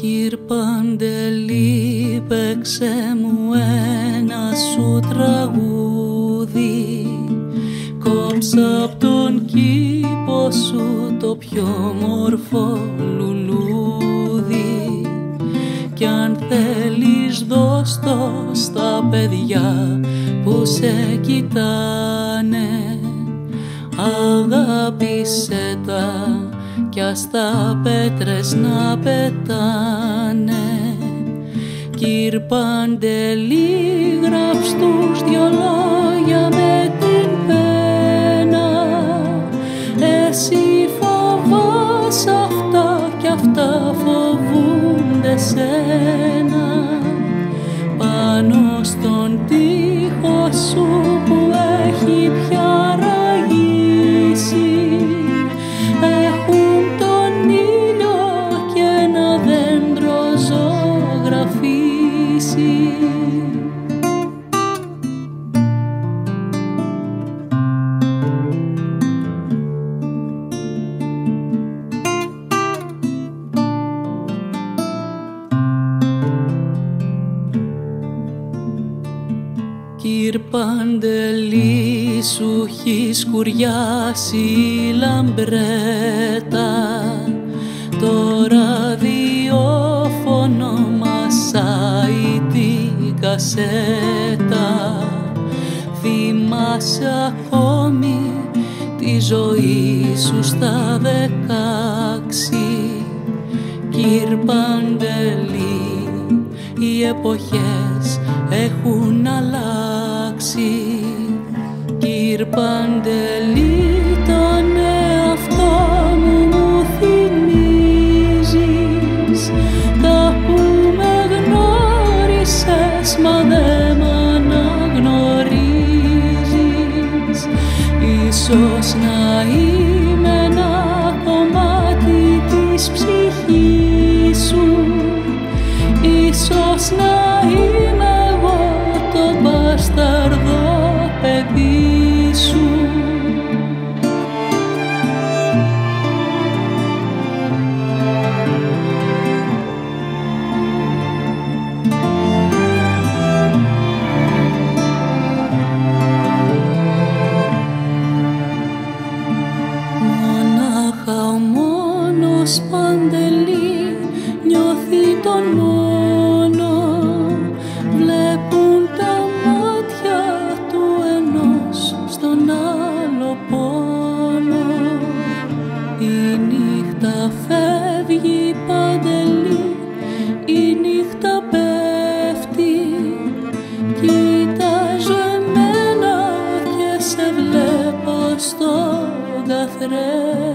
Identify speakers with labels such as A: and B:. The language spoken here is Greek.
A: Κυρ Παντελή, παίξε μου ένα σου τραγούδι. Κόψα απ' τον κήπο σου το πιο μορφό λουλούδι. Κι αν θέλεις δώσ' το στα παιδιά που σε κοιτάνε. Αγάπησέ τα κι ας τα πέτρες να πετάνε. Κυρ Παντελή, γράψ' τους δυο λόγια με την πένα. Εσύ φοβάσαι αυτά κι αυτά φοβούνται σένα. Πάνω στον τοίχο σου που έχει πια ραγίσει έχουν τον ήλιο και ένα δέντρο ζωγραφίσει. Κυρ Παντελή, σου έχει σκουριάσει η λαμπρέτα. Το ραδιόφωνο μασάει την κασέτα. Θυμάσαι ακόμη τη ζωή σου στα 16. Κυρ Παντελή, οι εποχές έχουν αλλάξει. Κυρ Παντελή, τον εαυτό μου θυμίζεις. Κάπου με γνώρισες μα δε μ' αναγνωρίζεις. Ίσως να είμαι ένα κομμάτι της ψυχής σου. Ίσως να είμαι εγώ το μπάσταρδο παιδί σου. Μονάχα ο μόνος Παντελή νιώθει τον πόνο. Βλέπουν τα μάτια του ενός στον άλλο πόνο. Η νύχτα φεύγει Παντελή, η νύχτα πέφτει. Κοίταζε εμένα και σε βλέπω στον καθρέφτη.